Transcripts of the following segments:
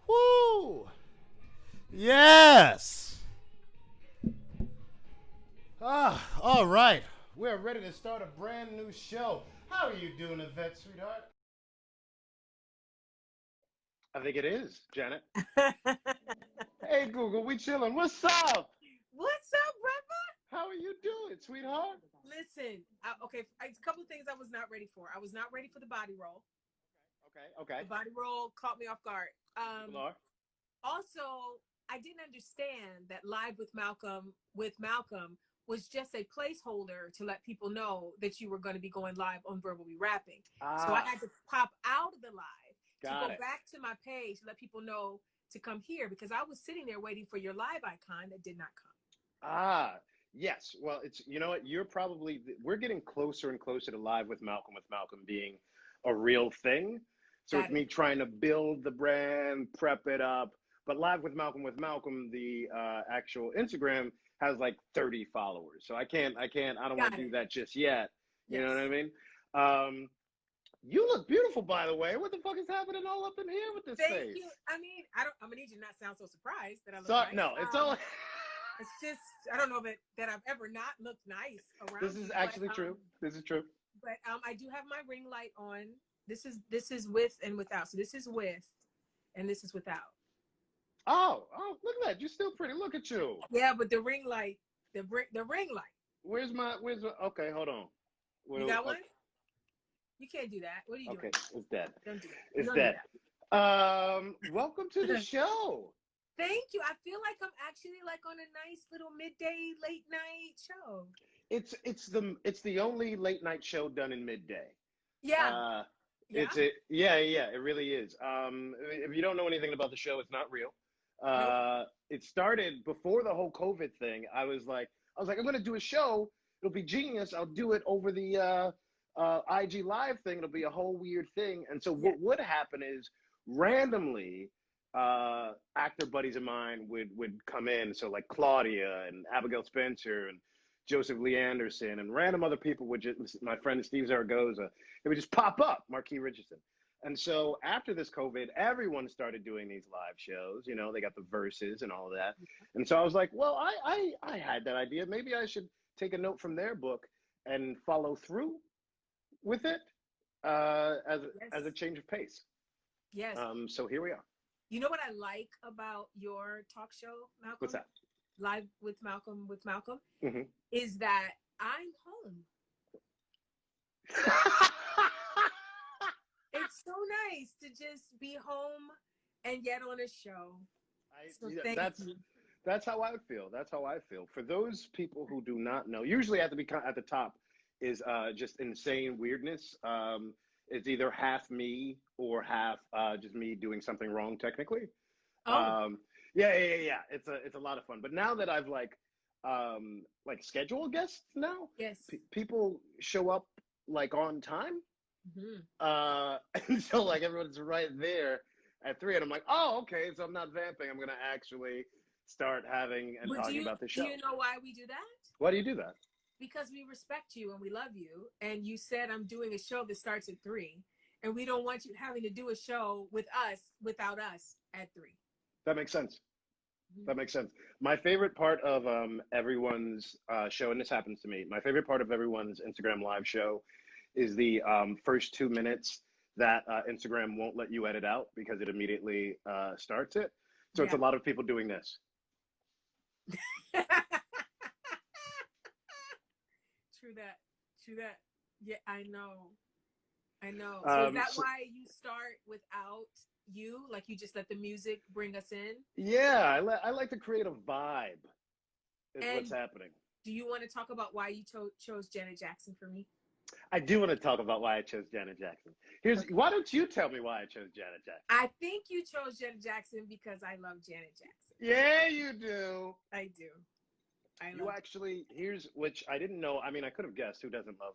Woo! Yes! All right. We're ready to start a brand new show. How are you doing, Yvette, sweetheart? I think it is, Janet. What's Hey, Google, we chilling. What's up? up, brother? How are you doing, sweetheart? Listen, okay, a couple of things I was not ready for. I was not ready for the body roll. Okay. The body roll caught me off guard. People are. Also, I didn't understand that Live with Malcolm was just a placeholder to let people know that you were going to be going live on Verbally Rapping. So I had to pop out of the live to go back to my page to let people know to come here because I was sitting there waiting for your live icon that did not come. Yes. Well, it's, you know what? We're getting closer and closer to Live with Malcolm being a real thing. So it's me trying to build the brand, prep it up. But Live with Malcolm, the actual Instagram has like 30 followers. So I don't want to do that just yet. You know what I mean? You look beautiful, by the way. What the fuck is happening all up in here with this face? Thank you. I mean, I'm gonna need you to not sound so surprised that I look nice. No, it's all. It's just I don't know that I've ever not looked nice around. This is actually true. This is true. But I do have my ring light on. This is with and without. So this is with, and this is without. Oh, look at that. You're still pretty. Look at you. Yeah, but the ring light, the ring light. Where's my, okay, hold on. You got one? You can't do that. What are you doing? Okay, it's dead. Don't do that. It's dead. Welcome to the show. Thank you. I feel like I'm actually like on a nice little midday late night show. It's the only late night show done in midday. Yeah. It really is. If you don't know anything about the show, it's not real. Nope. It started before the whole COVID thing. I was like, I'm going to do a show. It'll be genius. I'll do it over the IG Live thing. It'll be a whole weird thing. And so what would happen is randomly, actor buddies of mine would come in. So like Claudia and Abigail Spencer and Joseph Lee Anderson and random other people would just, my friend Steve Zaragoza, it would just pop up, Marquis Richardson. And so after this COVID, everyone started doing these live shows. You know, they got the verses and all of that. And so I was like, well, I had that idea. Maybe I should take a note from their book and follow through with it as a change of pace. Yes. So here we are. You know what I like about your talk show, Malcolm? What's that? Live with Malcolm, Mm-hmm. is that I'm home. It's so nice to just be home and yet on a show. That's how I feel. That's how I feel. For those people who do not know, usually at the top is just insane weirdness. It's either half me or half just me doing something wrong technically. Yeah. It's a lot of fun. But now that I've like scheduled guests now, yes, people show up like on time. Mm-hmm. And so like everyone's right there at 3, and I'm like, oh, okay, so I'm not vamping. I'm gonna actually start having and talking about the show. Do you know why we do that? Why do you do that? Because we respect you and we love you. And you said I'm doing a show that starts at 3, and we don't want you having to do a show with us without us at 3. That makes sense. That makes sense. My favorite part of everyone's show, and this happens to me, my favorite part of everyone's Instagram live show is the first 2 minutes that Instagram won't let you edit out because it immediately starts it. So it's a lot of people doing this. True that. Yeah, I know. So is that why you start without you? Like you just let the music bring us in? Yeah, I like to create a vibe is what's happening. Do you want to talk about why you chose Janet Jackson for me? I do want to talk about why I chose Janet Jackson. Why don't you tell me why I chose Janet Jackson? I think you chose Janet Jackson because I love Janet Jackson. Yeah, you do. I do. Which I didn't know. I mean, I could have guessed who doesn't love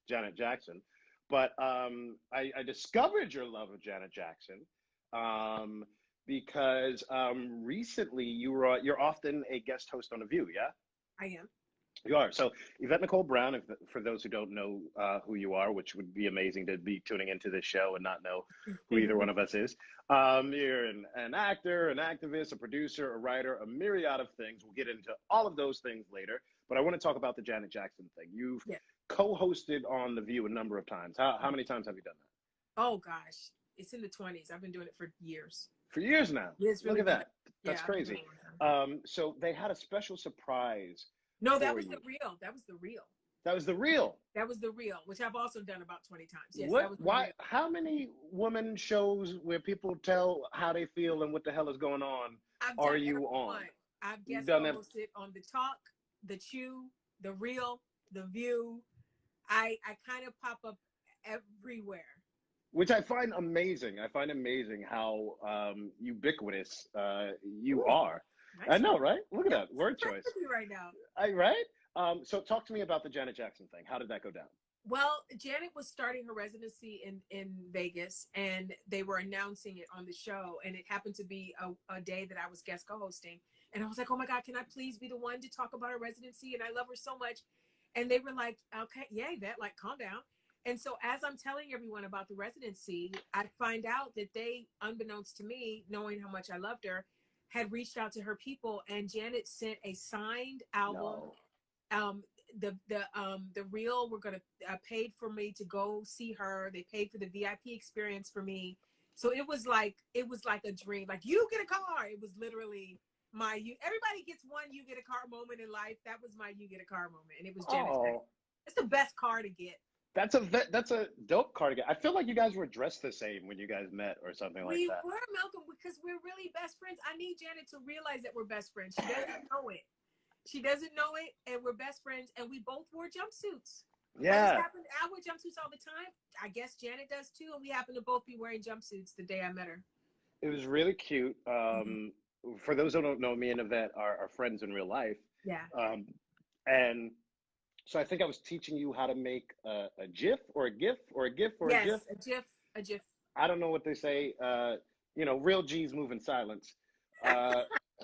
Janet Jackson, but I discovered your love of Janet Jackson because recently you're often a guest host on The View, yeah? I am. You are. So Yvette Nicole Brown, for those who don't know who you are, which would be amazing to be tuning into this show and not know who either one of us is. You're an actor, an activist, a producer, a writer, a myriad of things. We'll get into all of those things later. But I want to talk about the Janet Jackson thing. You've co-hosted on The View a number of times. How many times have you done that? Oh, gosh. It's in the 20s. I've been doing it for years. For years now? It's really Look at that. That's crazy. So they had a special surprise. No, that was the real. That was the real. That was the real. That was the real, which I've also done about 20 times. Yes, what? That was Why? real. How many woman shows where people tell how they feel and what the hell is going on are you on? I've guest hosted on The Talk, The Chew, The Real, The View. I kind of pop up everywhere. Which I find amazing. I find amazing how ubiquitous you are. Nice. I know, right? Look at that word choice. Right now. Right? So talk to me about the Janet Jackson thing. How did that go down? Well, Janet was starting her residency in Vegas, and they were announcing it on the show. And it happened to be a day that I was guest co-hosting. And I was like, oh my God, can I please be the one to talk about her residency? And I love her so much. And they were like, okay, yeah, Yvette, like, calm down. And so as I'm telling everyone about the residency, I find out that they, unbeknownst to me, knowing how much I loved her, had reached out to her people, and Janet sent a signed album. No. The Real were gonna paid for me to go see her. They paid for the VIP experience for me. So it was like a dream. Like, you get a car. It was literally everybody gets one you get a car moment in life. That was my you get a car moment, and it was Janet Jackson. It's the best car to get. That's a dope car to get. I feel like you guys were dressed the same when you guys met or something like that. We were, Malcolm, because we're really best friends. I need Janet to realize that we're best friends. She doesn't know it. She doesn't know it, and we're best friends, and we both wore jumpsuits. Yeah. I wear jumpsuits all the time. I guess Janet does too, and we happen to both be wearing jumpsuits the day I met her. It was really cute. For those who don't know, me and Yvette are friends in real life. Yeah. And so I think I was teaching you how to make a GIF or a GIF or a GIF or yes, a GIF. A GIF. I don't know what they say. Real G's move in silence.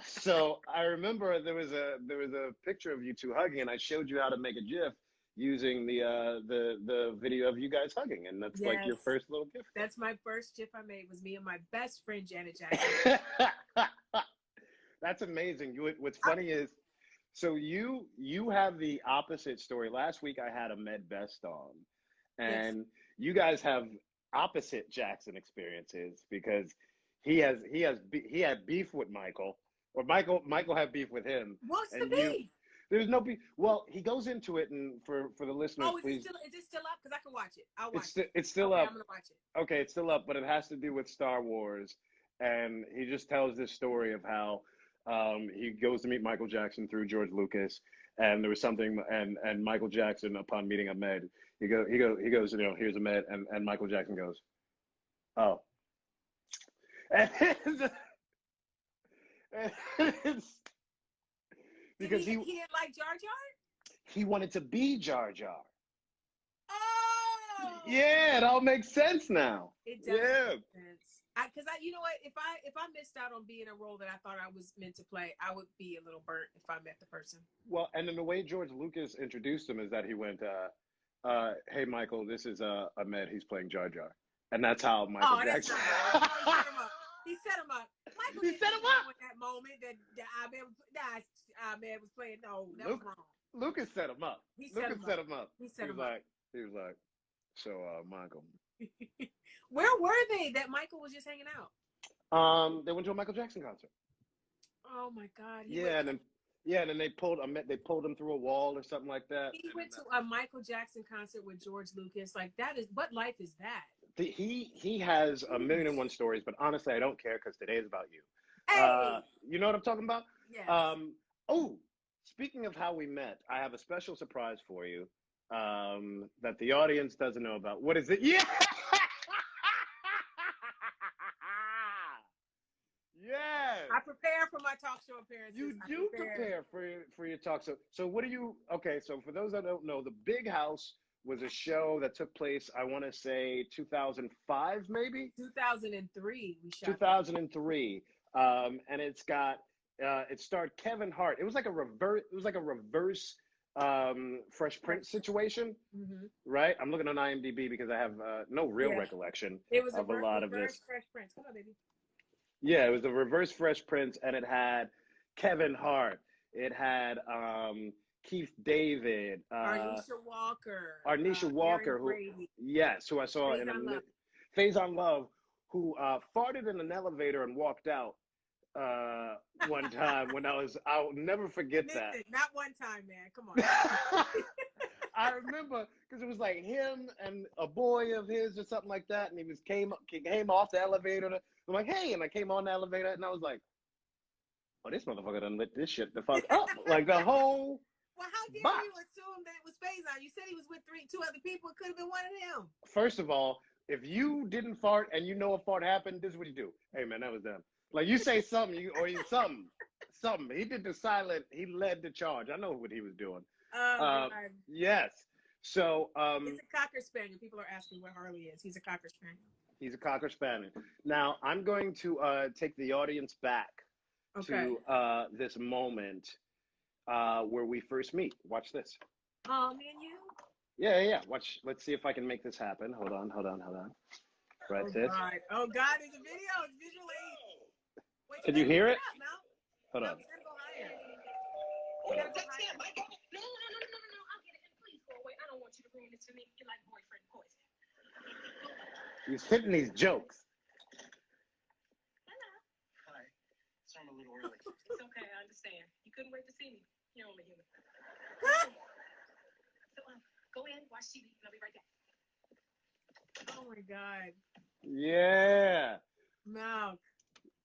So I remember there was a picture of you two hugging, and I showed you how to make a GIF using the video of you guys hugging, and that's like your first little GIF. That's my first GIF I made. Was me and my best friend Janet Jackson. That's amazing. What's funny is, so you have the opposite story. Last week I had Ahmed Best on, and you guys have opposite Jackson experiences because he had beef with Michael, or Michael had beef with him. What's the beef? There's no beef. Well, he goes into it, and for the listeners, please. Is it still up? Because I can watch it. I'll watch it. It's still up. I'm gonna watch it. Okay, it's still up, but it has to do with Star Wars, and he just tells this story of how he goes to meet Michael Jackson through George Lucas, and there was something, and Michael Jackson, upon meeting Ahmed, he goes, here's Ahmed, and Michael Jackson goes, oh, and it's because he didn't like Jar Jar. He wanted to be Jar Jar. Oh, yeah, it all makes sense now. It does make sense. Because you know what, if I missed out on being a role that I thought I was meant to play, I would be a little burnt if I met the person. Well, and then the way George Lucas introduced him is that he went, hey, Michael, this is Ahmed. He's playing Jar Jar. And that's how Michael Jackson. He set him up. Michael he set him up. In that moment that Ahmed was playing. No, that was wrong. Lucas set him up. He set him up. He was like, so, Michael. Where were they that Michael was just hanging out? They went to a Michael Jackson concert. Oh my God. And then they pulled him through a wall or something like that. He went to a Michael Jackson concert with George Lucas. Like, that is, what life is that? He has a million and one stories, but honestly, I don't care because today is about you. Hey! You know what I'm talking about? Yes. Oh, speaking of how we met, I have a special surprise for you. that the audience doesn't know about. What is it? Yeah. Yes. I prepare for my talk show appearances. You do prepare for your talk. So what do you? Okay, so for those that don't know, the Big House was a show that took place, I want to say 2005, maybe 2003. We shot 2003, and it's got it starred Kevin Hart. It was like a reverse. It was like a reverse Fresh Prince situation, right? I'm looking on IMDb because I have no real recollection of a lot of this. Fresh Prince. Come on, baby. Yeah, it was the reverse Fresh Prince, and it had Kevin Hart. It had Keith David, Arnisha Walker, who who I saw in Phase on Love, who farted in an elevator and walked out one time when I'll never forget that. Not one time, man. Come on. I remember because it was like him and a boy of his or something like that, and he came off the elevator. I'm like, hey, and I came on the elevator, and I was like, oh, this motherfucker done lit this shit the fuck up. Like the whole. Well, how dare you assume that it was Faison? You said he was with two other people. It could have been one of them. First of all, if you didn't fart and you know a fart happened, this is what you do. Hey, man, that was them. Like, you say something, something. He did the silent. He led the charge. I know what he was doing. Yes. So. He's a Cocker Spaniel. People are asking what Harley is. He's a Cocker Spaniel. He's a Cocker Spaniel. Now, I'm going to take the audience back to this moment where we first meet. Watch this. Oh, me and you? Yeah. Watch. Let's see if I can make this happen. Hold on. Right this. Oh, God, there's a video. It's visual aid. Wait, can you hear it? Hold on. No, we gotta go higher. We gotta go higher. No. I'll get it. And please go away. I don't want you to ruin this for me. You're like boyfriend poison. He's hitting these jokes. Hello. Hi. Sorry I'm a little early. It's okay. I understand. You couldn't wait to see me. You're only human. So, go in, watch TV, and I'll be right back. Oh, my God. Yeah. Malk.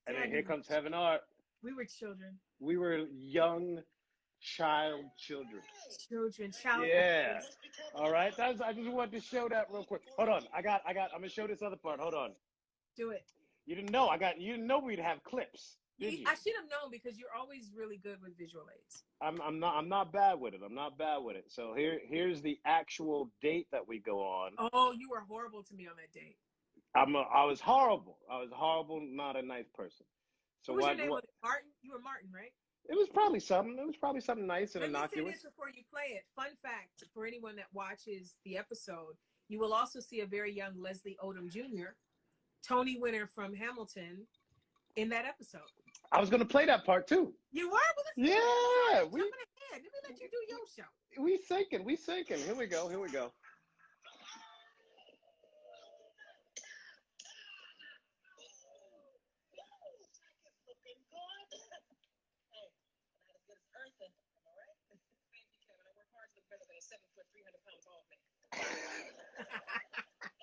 And then here comes Heaven Art. We were children. We were young children. Child. Yeah. All right. I just wanted to show that real quick. Hold on. I'm gonna show this other part. Hold on. Do it. You didn't know you didn't know we'd have clips. Did you? I should have known because you're always really good with visual aids. I'm not bad with it. So here's the actual date that we go on. Oh, you were horrible to me on that date. I was horrible. Not a nice person. So what was your name? Was it Martin? You were Martin, right? It was probably something nice and innocuous. Let me say this before you play it. Fun fact for anyone that watches the episode, you will also see a very young Leslie Odom Jr., Tony winner from Hamilton, in that episode. I was going to play that part too. You were? Well, yeah. Jumping ahead. Let me let you do your show. We sinking. Here we go. And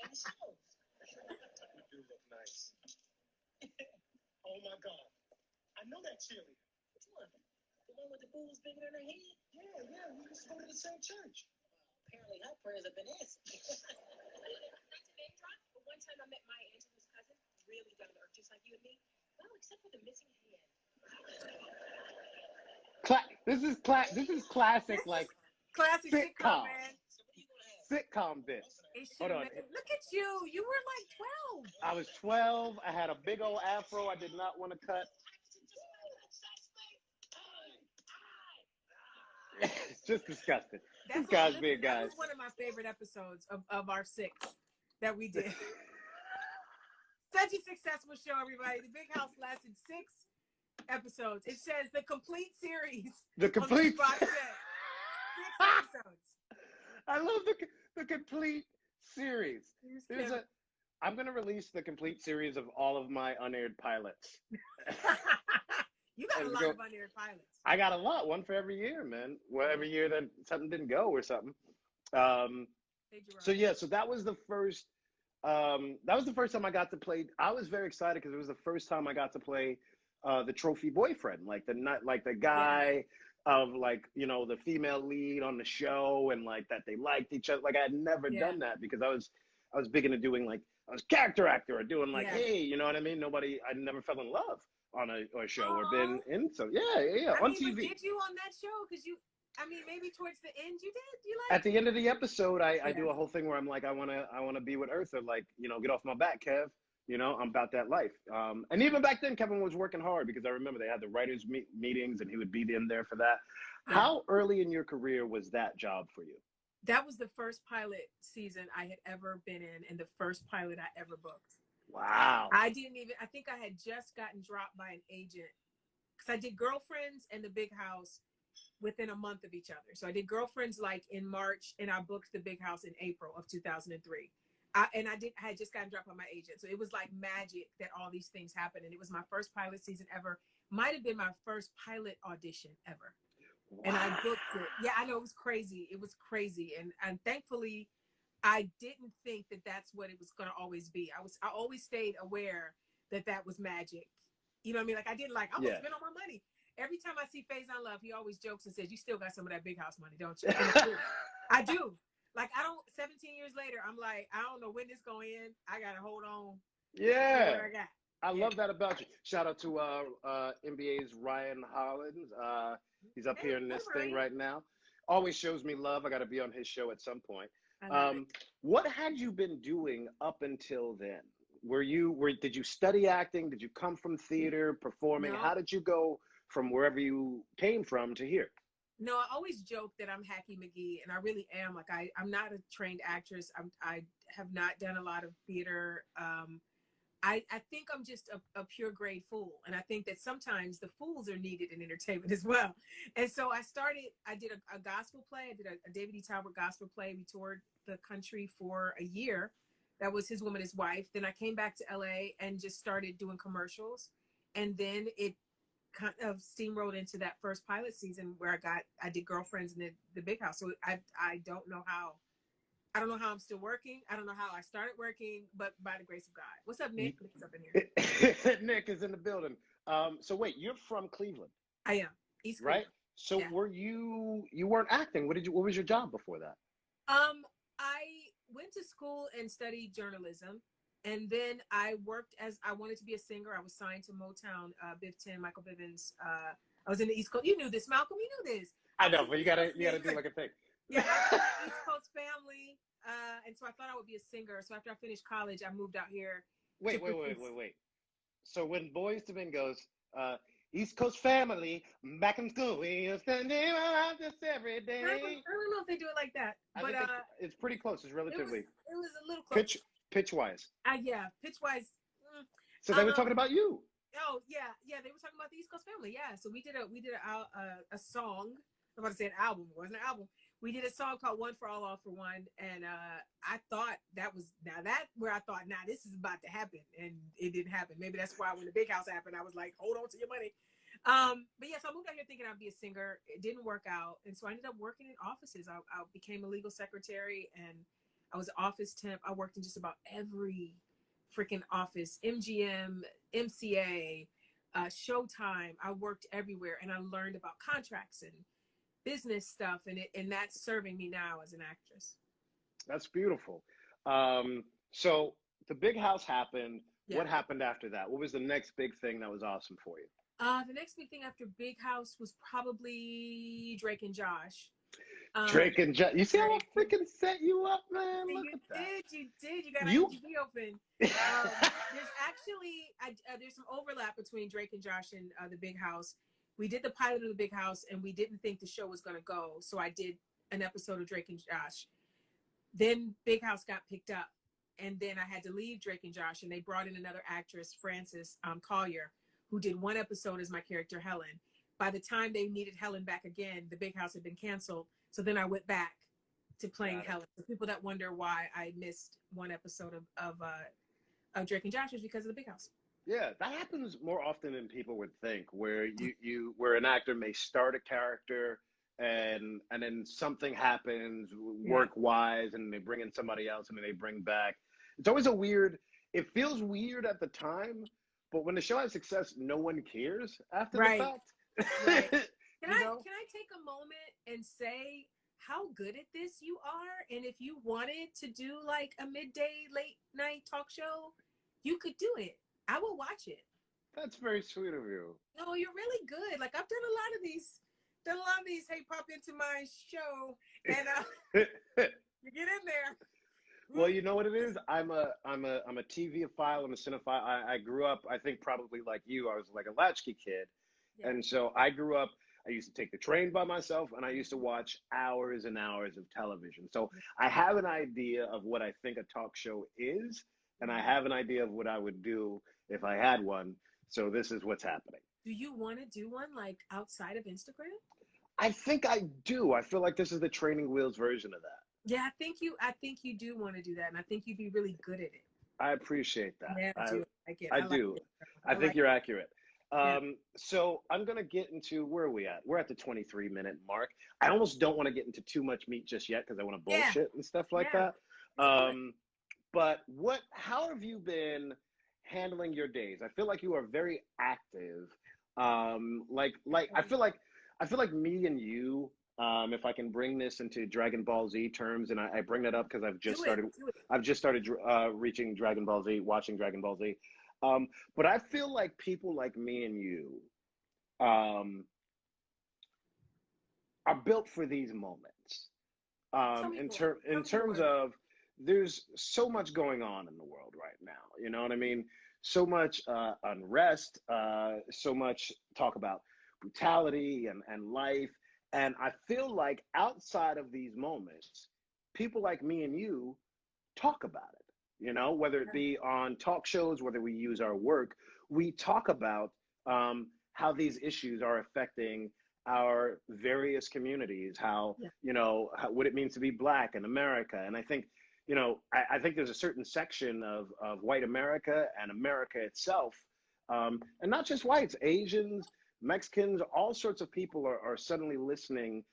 it shows. You do look nice. Oh my God. I know that cheerleader. Which one? The one with the boobs bigger than her head? Yeah. We used to go to the same church. Apparently her prayers have been answered. Not to name drop, but one time I met Maya Angelou's cousin, really down to earth, just like you and me. Well, except for the missing hand. This is classic, like classic sitcom, man. Sitcom bit. Hold on. Look at you. You were like 12. I was 12. I had a big old afro I did not want to cut. It's just disgusting. These guys being guys. That was one of my favorite episodes of our 6 that we did. Such a successful show, everybody. The Big House lasted 6 episodes. It says the complete series. The complete 6 episodes. I love the complete series. I'm going to release the complete series of all of my unaired pilots. You got a lot of unaired pilots. I got a lot, one for every year, man. Well, every year that something didn't go or something. So that was the first. That was the first time I got to play. I was very excited because it was the first time I got to play the trophy boyfriend, like the guy of like, you know, the female lead on the show and like that they liked each other. Like I had never done that because I was big into doing like, I was character actor or doing like, hey, you know what I mean? I never fell in love on a show or been in. So yeah, I on mean, TV. but did you on that show? Because I mean, maybe towards the end you did. You At the end of the episode, I Yeah. do a whole thing where I'm like, I wanna be with Eartha, like, you know, get off my back, Kev. You know, I'm about that life. And even back then, Kevin was working hard because I remember they had the writers meetings and he would be in there for that. Yeah. How early in your career was that job for you? That was the first pilot season I had ever been in and the first pilot I ever booked. Wow. I think I had just gotten dropped by an agent because I did Girlfriends and The Big House within a month of each other. So I did Girlfriends like in March and I booked The Big House in April of 2003. I had just gotten dropped by my agent. So it was like magic that all these things happened. And it was my first pilot season ever. Might have been my first pilot audition ever. Wow. And I booked it. Yeah, I know, it was crazy. It was crazy. And thankfully, I didn't think that that's what it was going to always be. I always stayed aware that was magic. You know what I mean? Like I didn't like, I'm going to spend all my money. Every time I see Faison Love, he always jokes and says, you still got some of that Big House money, don't you? I do. Like, 17 years later, I'm like, I don't know when this going in. I got to hold on. Yeah. What I got. I love that about you. Shout out to NBA's Ryan Hollins. He's up here in this thing right now. Always shows me love. I got to be on his show at some point. What had you been doing up until then? Did you study acting? Did you come from theater, performing? No. How did you go from wherever you came from to here? No, I always joke that I'm Hacky McGee, and I really am. Like I'm not a trained actress. I have not done a lot of theater. I think I'm just a pure grade fool. And I think that sometimes the fools are needed in entertainment as well. And so I did a gospel play. I did a David E. Talbot gospel play. We toured the country for a year. That was His Woman, His Wife. Then I came back to LA and just started doing commercials. And then it kind of steamrolled into that first pilot season where I did Girlfriends in the Big House. So I don't know how I'm still working. I don't know how I started working, but by the grace of God. What's up, Nick? Nick's up in here. Nick is in the building. So wait, you're from Cleveland. I am. East Cleveland. Right? So yeah. were you weren't acting. What was your job before that? I went to school and studied journalism. And then I wanted to be a singer. I was signed to Motown, Biv 10, Michael Bivins. I was in the East Coast. You knew this, Malcolm. You knew this. I know, but you gotta do like a thing. Yeah, I was an East Coast family. And so I thought I would be a singer. So after I finished college, I moved out here. Wait. So when Boys to Men goes, East Coast family, back in school, we used to do this every day. I don't know if they do it like that. But it's pretty close. It's relatively. It was a little close. Pitch wise. Yeah, pitch wise. So they were talking about you. Oh yeah, they were talking about the East Coast family. Yeah, so we did a song. I'm about to say an album. It wasn't an album. We did a song called "One for All for One," and I thought where I thought, this is about to happen, and it didn't happen. Maybe that's why when the Big House happened, I was like, hold on to your money. But yeah, so I moved out here thinking I'd be a singer. It didn't work out, and so I ended up working in offices. I became a legal secretary, and I was an office temp. I worked in just about every freaking office, MGM, MCA, Showtime. I worked everywhere, and I learned about contracts and business stuff, and that's serving me now as an actress. That's beautiful. So the Big House happened. Yeah. What happened after that? What was the next big thing that was awesome for you? The next big thing after Big House was probably Drake and Josh. Drake and Josh. You see how I freaking set you up, man? Look at that. You did. You got to be open. There's actually there's some overlap between Drake and Josh and the Big House. We did the pilot of the Big House, and we didn't think the show was going to go. So I did an episode of Drake and Josh. Then Big House got picked up, and then I had to leave Drake and Josh, and they brought in another actress, Frances Collier, who did one episode as my character, Helen. By the time they needed Helen back again, the Big House had been canceled. So then I went back to playing Helen. For people that wonder why I missed one episode of Drake and Josh was because of the Big House. Yeah, that happens more often than people would think, where where an actor may start a character and then something happens work wise, and they bring in somebody else, and then they bring back. It's always it feels weird at the time, but when the show has success, no one cares after the fact. Right. Can I take a moment and say how good at this you are? And if you wanted to do like a midday late night talk show, you could do it. I will watch it. That's very sweet of you. No, you're really good. Like I've done a lot of these. Hey, pop into my show, and you get in there. Well, you know what it is? I'm a TV-ophile. I'm a cinephile. I grew up, I think probably like you, I was like a latchkey kid. Yeah. And so I grew up, I used to take the train by myself and I used to watch hours and hours of television. So I have an idea of what I think a talk show is, and I have an idea of what I would do if I had one. So this is what's happening. Do you want to do one like outside of Instagram? I think I do. I feel like this is the training wheels version of that. Yeah, I think you do want to do that, and I think you'd be really good at it. I appreciate that. Yeah, I do. I do. I think you're accurate. So I'm going to get into, where are we at? We're at the 23-minute mark. I almost don't want to get into too much meat just yet because I want to bullshit and stuff like that. But how have you been handling your days? I feel like you are very active. I feel like me and you, if I can bring this into Dragon Ball Z terms, and I bring that up because I've just started watching Dragon Ball Z. But I feel like people like me and you are built for these moments. In terms of, there's so much going on in the world right now. You know what I mean? So much unrest, so much talk about brutality and life. And I feel like outside of these moments, people like me and you talk about it, you know, whether it be on talk shows, whether we use our work, we talk about how these issues are affecting our various communities, you know, what it means to be Black in America. And I think, you know, I think there's a certain section of white America and America itself, and not just whites, Asians, Mexicans, all sorts of people are suddenly listening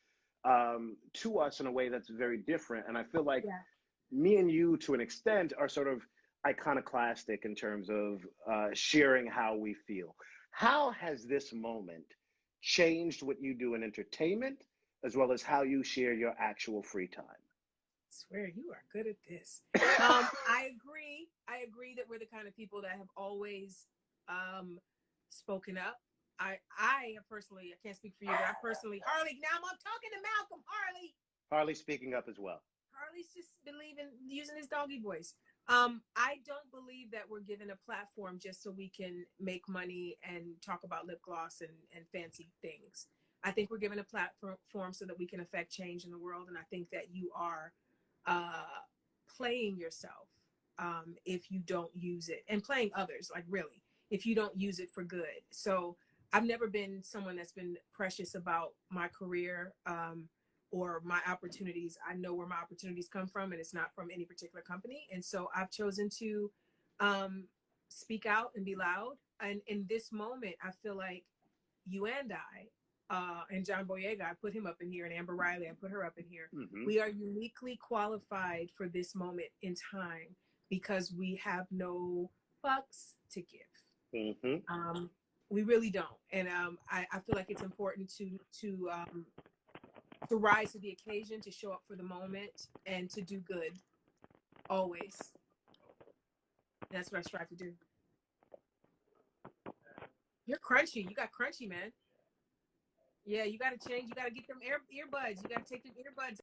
to us in a way that's very different. And I feel like me and you, to an extent, are sort of iconoclastic in terms of sharing how we feel. How has this moment changed what you do in entertainment, as well as how you share your actual free time? I swear you are good at this. I agree that we're the kind of people that have always spoken up. I personally, I can't speak for you, but I personally, Harley, now I'm talking to Malcolm, Harley speaking up as well. Harley's just using his doggy voice. I don't believe that we're given a platform just so we can make money and talk about lip gloss and fancy things. I think we're given a platform so that we can affect change in the world. And I think that you are playing yourself if you don't use it, and playing others, like really, if you don't use it for good. So I've never been someone that's been precious about my career or my opportunities. I know where my opportunities come from, and it's not from any particular company. And so I've chosen to speak out and be loud. And in this moment, I feel like you and I, and John Boyega, I put him up in here, and Amber Riley, I put her up in here. Mm-hmm. We are uniquely qualified for this moment in time because we have no fucks to give. Mm-hmm. We really don't. And I feel like it's important to rise to the occasion, to show up for the moment, and to do good always. And that's what I strive to do. You're crunchy. You got crunchy, man. Yeah, you got to change. You got to get them earbuds. You got to take them earbuds.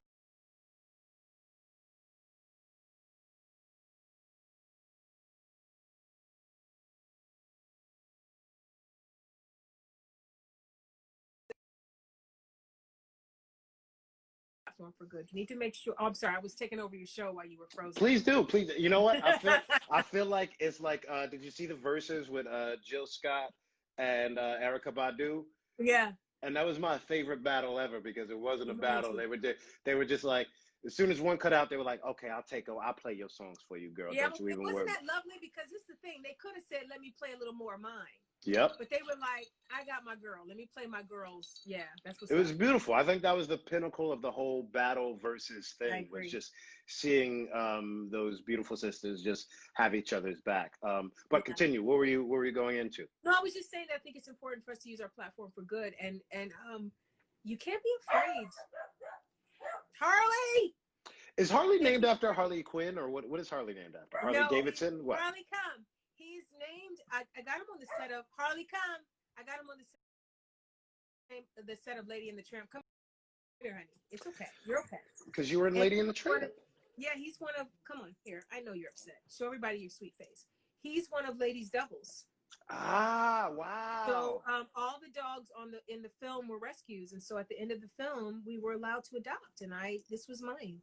For good. You need to make sure. Oh, I'm sorry. I was taking over your show while you were frozen. Please do. Please. You know what? I feel like it's like, did you see the verses with Jill Scott and Erykah Badu? Yeah. And that was my favorite battle ever because it wasn't a battle. They were just like, as soon as one cut out, they were like, okay, I'll play your songs for you, girl. Yeah, wasn't that lovely? Because this is the thing. They could have said, let me play a little more of mine. Yep. But they were like, I got my girl. Let me play my girls. Yeah, that's what's It was beautiful. I think that was the pinnacle of the whole battle versus thing, was just seeing those beautiful sisters just have each other's back. But continue. What were you going into? No, I was just saying that I think it's important for us to use our platform for good. And You can't be afraid. Harley! Is Harley named after Harley Quinn, or what is Harley named after? Harley No, Davidson? What? Harley come. He's named, I got him on the set of Harley come. I got him on the set of Lady and the Tramp. Come here, honey. It's okay. You're okay. Because you were in Lady and the Tramp. Yeah, he's one of, come on, here. I know you're upset. Show everybody your sweet face. He's one of Lady's doubles. Ah, wow. So all the dogs in the film were rescues. And so at the end of the film, we were allowed to adopt. And this was mine.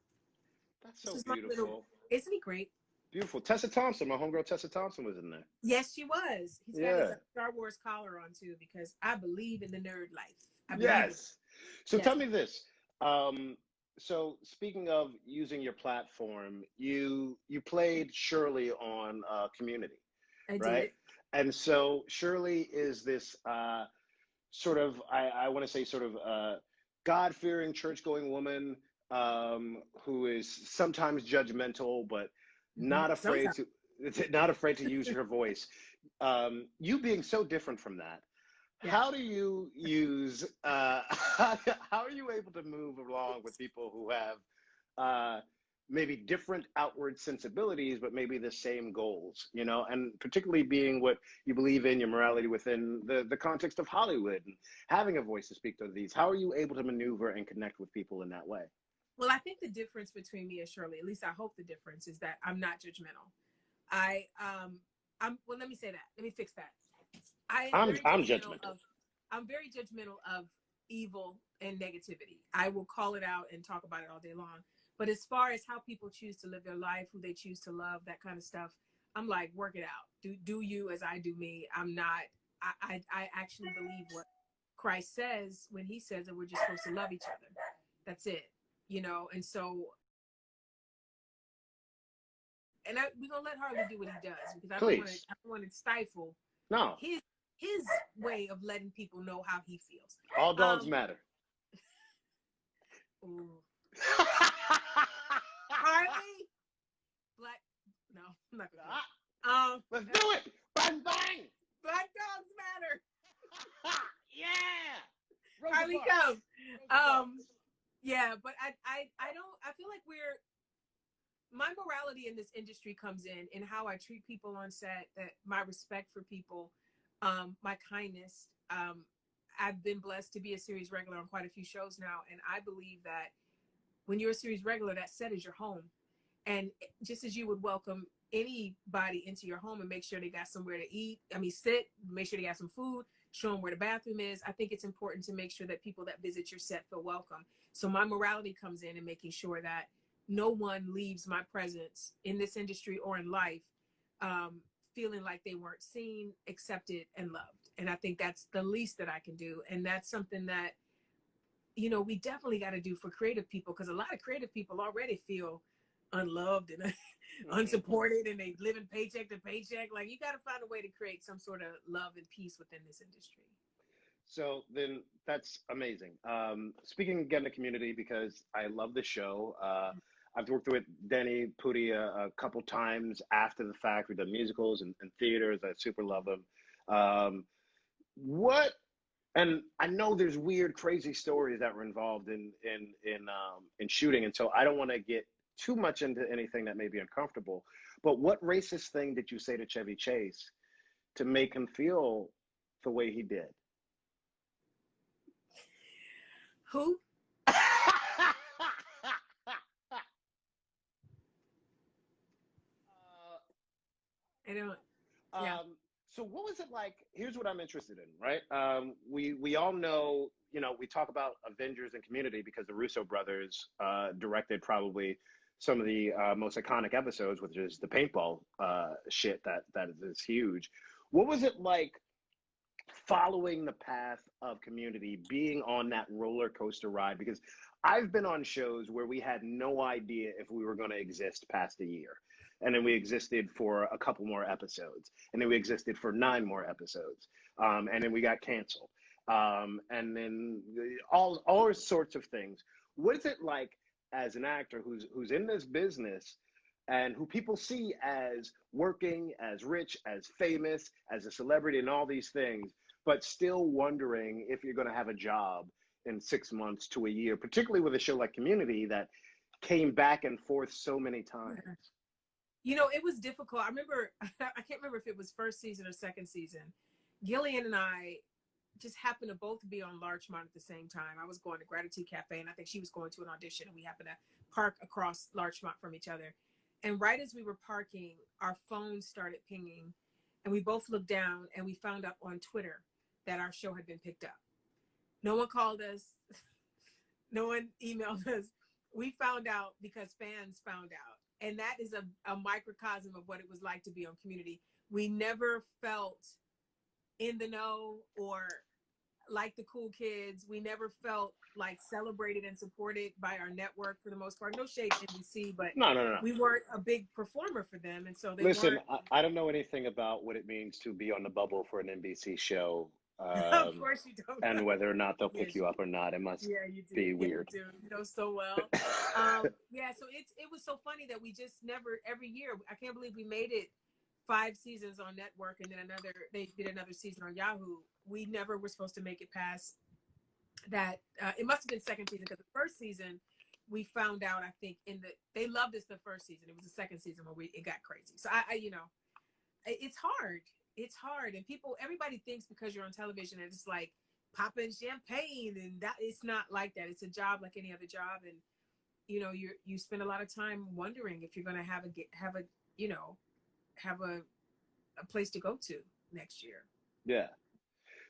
That's so beautiful. Isn't he great? Beautiful. Tessa Thompson, my homegirl Tessa Thompson was in there. Yes, she was. He's got his Star Wars collar on too, because I believe in the nerd life. Yes. So tell me this. So speaking of using your platform, you played Shirley on Community, right? Did. And so Shirley is this sort of, I want to say sort of God-fearing, church-going woman who is sometimes judgmental, but not afraid to use her voice. You being so different from that, how do you use how are you able to move along with people who have maybe different outward sensibilities but maybe the same goals, you know, and particularly being what you believe in, your morality within the context of Hollywood and having a voice to speak to these? How are you able to maneuver and connect with people in that way? Well, I think the difference between me and Shirley, at least I hope the difference, is that I'm not judgmental. Well, let me say that. Let me fix that. I'm judgmental. I'm very judgmental of evil and negativity. I will call it out and talk about it all day long. But as far as how people choose to live their life, who they choose to love, that kind of stuff, I'm like, work it out. Do you as I do me. I'm not. I actually believe what Christ says when he says that we're just supposed to love each other. That's it. You know, and so, and we're gonna let Harley do what he does, because I don't want to stifle his way of letting people know how he feels. All dogs matter. Ooh. Harley, no, I'm not gonna. Let's do it. Bang bang. Black dogs matter. Yeah. Harley, come. Yeah, but I feel like my morality in this industry comes in how I treat people on set, that my respect for people, my kindness. I've been blessed to be a series regular on quite a few shows now. And I believe that when you're a series regular, that set is your home. And just as you would welcome anybody into your home and make sure they got somewhere to eat, make sure they got some food, show them where the bathroom is. I think it's important to make sure that people that visit your set feel welcome. So my morality comes in making sure that no one leaves my presence in this industry or in life feeling like they weren't seen, accepted, and loved. And I think that's the least that I can do. And that's something that, you know, we definitely got to do for creative people, because a lot of creative people already feel unloved and unsupported, and they live in paycheck to paycheck. Like, you got to find a way to create some sort of love and peace within this industry. So then that's amazing. Speaking again to Community, because I love the show. I've worked with Denny Pudi a couple times after the fact. We've done musicals and theaters. I super love them. And I know there's weird, crazy stories that were involved in shooting, and so I don't want to get too much into anything that may be uncomfortable. But what racist thing did you say to Chevy Chase to make him feel the way he did? Who? I don't. Yeah. So what was it like? Here's what I'm interested in, right? We all know, you know, we talk about Avengers and Community because the Russo brothers directed probably some of the most iconic episodes, which is the paintball shit that is huge. What was it like following the path of Community, being on that roller coaster ride? Because I've been on shows where we had no idea if we were going to exist past a year. And then we existed for a couple more episodes. And then we existed for 9 more episodes. And then we got canceled. And then all sorts of things. What is it like as an actor who's in this business and who people see as working, as rich, as famous, as a celebrity and all these things, but still wondering if you're going to have a job in 6 months to a year, particularly with a show like Community that came back and forth so many times? You know, it was difficult. I remember, I can't remember if it was first season or second season. Gillian and I just happened to both be on Larchmont at the same time. I was going to Gratitude Cafe, and I think she was going to an audition, and we happened to park across Larchmont from each other. And right as we were parking, our phones started pinging, and we both looked down, and we found out on Twitter that our show had been picked up. No one called us. No one emailed us. We found out because fans found out. And that is a microcosm of what it was like to be on Community. We never felt in the know or like the cool kids. We never felt like celebrated and supported by our network for the most part. No shade to NBC, but No. we weren't a big performer for them. And so they Listen, weren't. I don't know anything about what it means to be on the bubble for an NBC show. Of course you don't. And whether or not they'll pick Yes, you up or not. It must you do. be weird. You do. You know so well. Yeah, so it was so funny that we just never, every year, I can't believe we made it 5 seasons on network, and then they did another season on Yahoo. We never were supposed to make it past that. It must have been second season, because the first season we found out, I think, they loved us the first season. It was the second season where it got crazy. So I you know, it's hard. It's hard. And everybody thinks because you're on television, it's like popping champagne, and that it's not like that. It's a job like any other job. And, you know, you spend a lot of time wondering if you're going to have a place to go to next year. Yeah.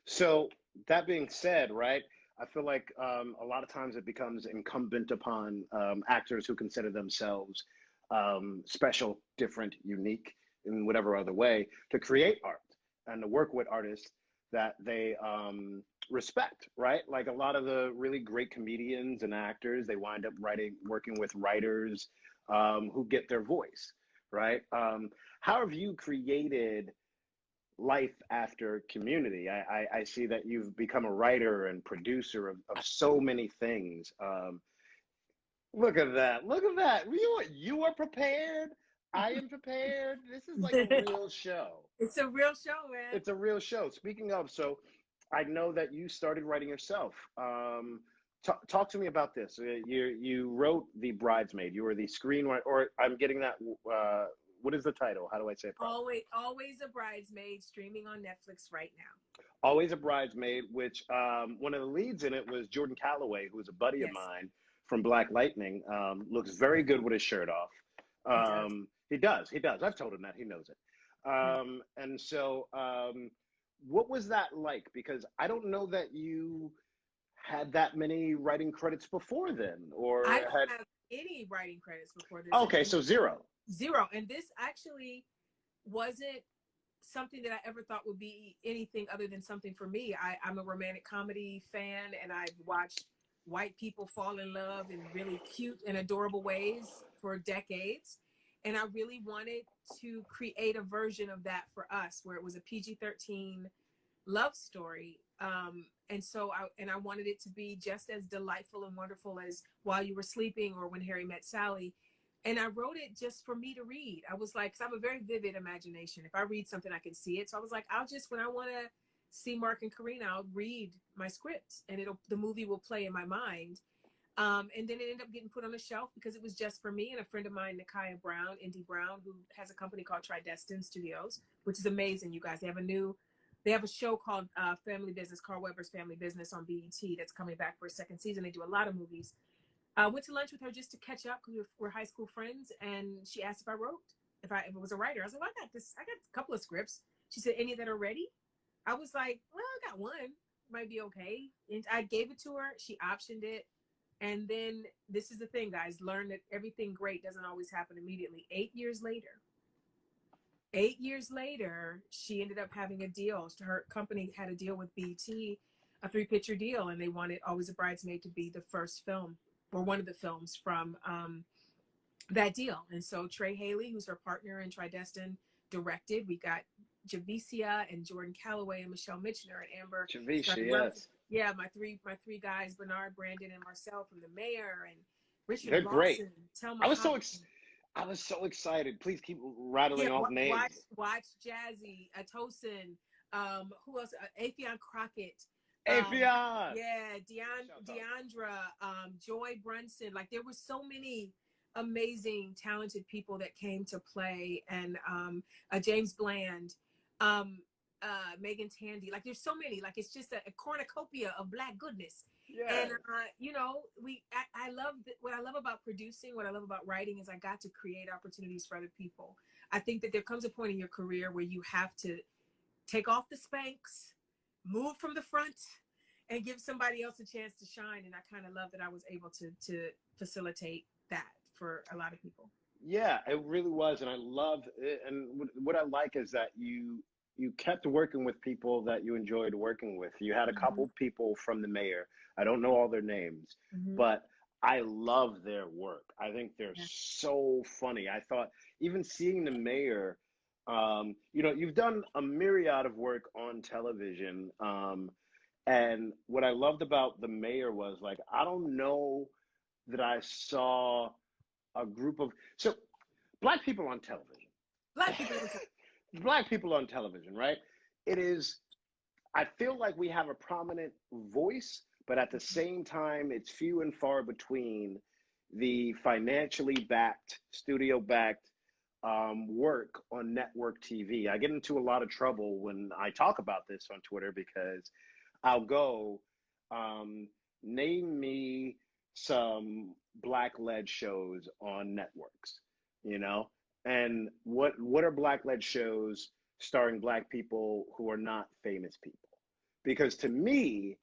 So that being said, right, I feel like a lot of times it becomes incumbent upon actors who consider themselves special, different, unique in whatever other way to create art and to work with artists that they respect, right? Like a lot of the really great comedians and actors, they wind up working with writers who get their voice, right? How have you created life after Community? I see that you've become a writer and producer of so many things. Look at that. Look at that. You are prepared. I am prepared. This is like a real show. It's a real show, man. It's a real show. Speaking of, so I know that you started writing yourself. Talk to me about this. You wrote The Bridesmaid. You were the screenwriter, or I'm getting that. What is the title? How do I say it? Always a Bridesmaid, streaming on Netflix right now. Always a Bridesmaid, which one of the leads in it was Jordan Calloway, who is a buddy of mine from Black Lightning. Looks very good with his shirt off. He does. I've told him that. He knows it. And so what was that like? Because I don't know that you had that many writing credits before then, or I don't have any writing credits before this. Okay, so zero. And this actually wasn't something that I ever thought would be anything other than something for me. I'm a romantic comedy fan, and I've watched white people fall in love in really cute and adorable ways for decades. And I really wanted to create a version of that for us, where it was a PG-13 love story. And so I wanted it to be just as delightful and wonderful as While You Were Sleeping or When Harry Met Sally. And I wrote it just for me to read. I was like, 'cause I have a very vivid imagination. If I read something, I can see it. So I was like, when I want to see Mark and Karina, I'll read my script, and the movie will play in my mind. And then it ended up getting put on the shelf because it was just for me and a friend of mine, Nakaya Brown, Indy Brown, who has a company called Tridestin Studios, which is amazing, you guys. They have a show called Family Business, Carl Weber's Family Business on BET that's coming back for a second season. They do a lot of movies. I went to lunch with her just to catch up because we're high school friends, and she asked if I wrote, if I was a writer. I was like, well, I got a couple of scripts. She said, any that are ready? I was like, well, I got one, might be okay. And I gave it to her. She optioned it. And then this is the thing, guys, learn that everything great doesn't always happen immediately. 8 years later, she ended up having a deal. Her company had a deal with BET, a 3-picture deal, and they wanted Always a Bridesmaid to be the first film, or one of the films from that deal. And so Trey Haley, who's her partner in Tridestin, directed. We got Javicia and Jordan Calloway and Michelle Mitchner and Amber. Javicia, yes. Yeah, my three guys, Bernard, Brandon, and Marcel from The Mayor, and Richard They're Lawson. great. Thelma I was so excited. Please keep rattling off names. Watch Jazzy, Tosin, who else? Afion Crockett. Afion. Yeah, Shout out. Deandra, Joy Brunson. Like there were so many amazing, talented people that came to play, and James Bland, um, Megan Tandy. Like there's so many. Like it's just a cornucopia of Black goodness. Yeah. And you know, I love what I love about producing. What I love about writing is I got to create opportunities for other people. I think that there comes a point in your career where you have to take off the Spanx, move from the front, and give somebody else a chance to shine. And I kind of love that I was able to facilitate that for a lot of people. Yeah, it really was, and I love it. And what I like is that you kept working with people that you enjoyed working with. You had a Mm-hmm. couple people from the mayor. I don't know all their names, Mm-hmm. but I love their work. I think they're Yeah. so funny. I thought even seeing the mayor, you know, you've done a myriad of work on television, and what I loved about the mayor was like I don't know that I saw a group of so black people on television. Black people in the Black people on television, right? It is, I feel like we have a prominent voice, but at the same time, it's few and far between the financially backed, studio backed work on network TV. I get into a lot of trouble when I talk about this on Twitter because I'll go, um, name me some black led shows on networks, you know? And what are black led shows starring black people who are not famous people? Because to me,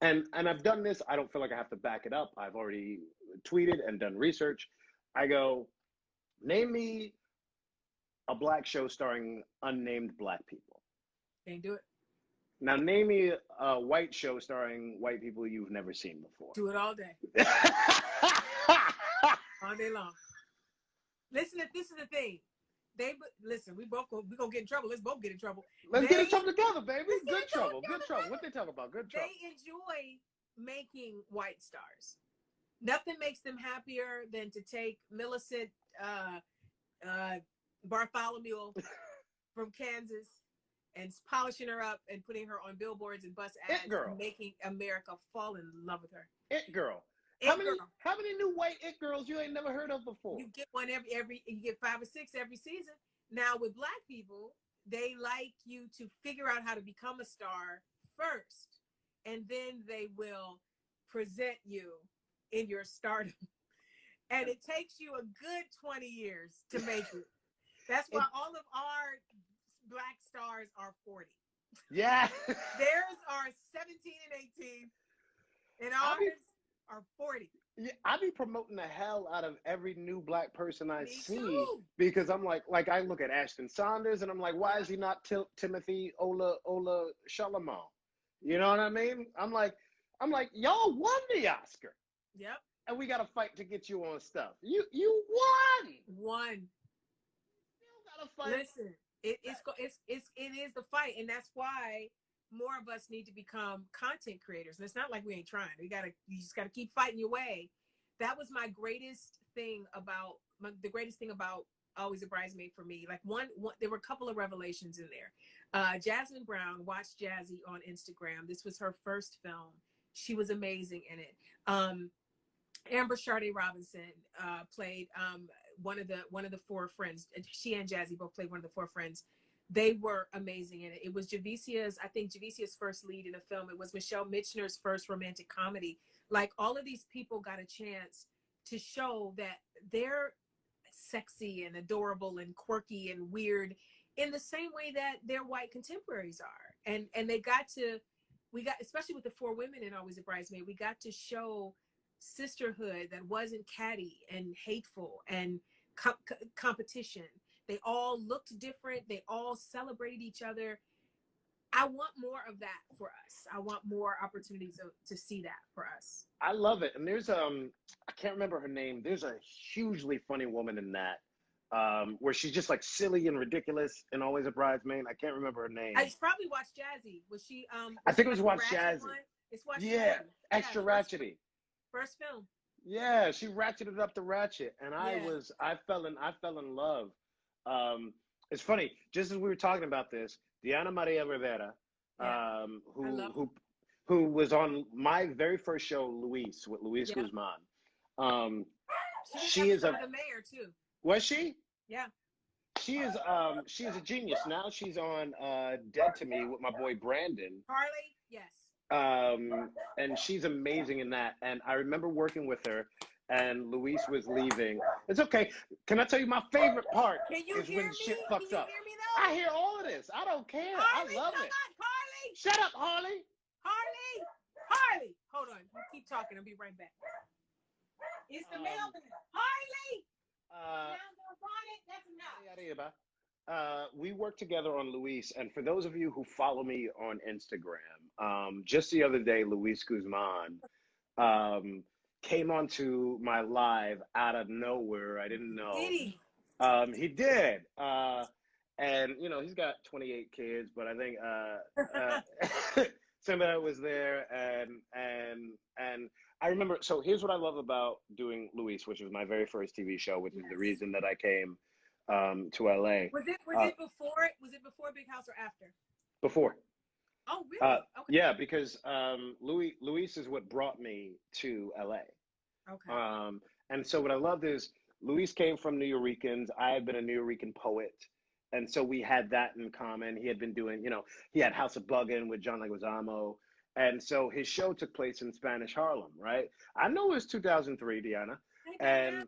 and I've done this, I don't feel like I have to back it up. I've already tweeted and done research. I go, name me a black show starring unnamed black people. can't do it. Now name me a white show starring white people you've never seen before. Do it all day, all day long. Listen, if this is the thing, listen. We gonna get in trouble. Let's both get in trouble. Let's get in trouble together, baby. Let's get Good in trouble. together, Good trouble. baby. What they talk about? Good trouble. They enjoy making white stars. Nothing makes them happier than to take Millicent Bartholomew from Kansas and polishing her up and putting her on billboards and bus ads It girl. and making America fall in love with her. It girl. It How many girl. how many new white it girls you ain't never heard of before? You get one every you get 5 or 6 every season. Now with black people, they like you to figure out how to become a star first, and then they will present you in your stardom. And it takes you a good 20 years to make it. That's why all of our black stars are 40. Yeah. Theirs are 17 and 18, and ours are 40. Yeah, I be promoting the hell out of every new black person I Me see too. because I'm like I look at Ashton Saunders and I'm like, why is he not Timothy Ola Chalamet? You know what I mean? I'm like, y'all won the Oscar, Yep. and we got to fight to get you on stuff. You won. One. You gotta fight. Listen, it is the fight, and that's why more of us need to become content creators. And it's not like we ain't trying. You just gotta keep fighting your way. That was my greatest thing about the greatest thing about Always a Bridesmaid for me. Like one there were a couple of revelations in there. Jasmine Brown, watch Jazzy on Instagram. This was her first film. She was amazing in it. Amber Sade Robinson played one of the four friends. She and Jazzy both played one of the four friends. They were amazing in it. It was Javicia's first lead in a film. It was Michelle Michener's first romantic comedy. Like all of these people got a chance to show that they're sexy and adorable and quirky and weird in the same way that their white contemporaries are. And we got, especially with the four women in Always a Bridesmaid, we got to show sisterhood that wasn't catty and hateful and competition. They all looked different. They all celebrated each other. I want more of that for us. I want more opportunities to see that for us. I love it. And there's I can't remember her name. There's a hugely funny woman in that, where she's just like silly and ridiculous and always a bridesmaid. I can't remember her name. I probably watched Jazzy. Was she I think it was Watch Jazzy. It's Watch Yeah, Jazzy. extra Yeah, ratchety. First film. Yeah, she ratcheted up the ratchet, and Yeah. I fell in love. It's funny, just as we were talking about this, Diana Maria Rivera, Yeah. who who was on my very first show, Luis, with Luis Yeah. Guzman. Um, She was she is episode of the mayor too. was she? Yeah. She is a genius. Now she's on Dead to Me with my boy Brandon. Harley, yes. And she's amazing in that. And I remember working with her, and Luis was leaving. It's okay. Can I tell you my favorite part Can you is hear when me? shit fucks Can you up. hear me though? I hear all of this. I don't care. Harley, I love come it. on, Harley. Shut up, Harley. Harley. Hold on. You keep talking. I'll be right back. It's the mailman. Harley. That's enough. We worked together on Luis, and for those of you who follow me on Instagram, just the other day, Luis Guzman came onto my live out of nowhere. I didn't know. Did he? He did. And you know, he's got 28 kids, but I think Simba was there, and I remember. So here's what I love about doing Luis, which was my very first TV show, which is the reason that I came to LA. Was it before? Was it before Big House or after? Before. Oh, really? Okay. Yeah, because Luis is what brought me to LA. Okay. And so what I loved is Luis came from New Yorkers. I had been a New Yorican poet. And so we had that in common. He had been doing, you know, he had House of Buggin' with John Leguizamo. And so his show took place in Spanish Harlem, right? I know it was 2003, Deanna. And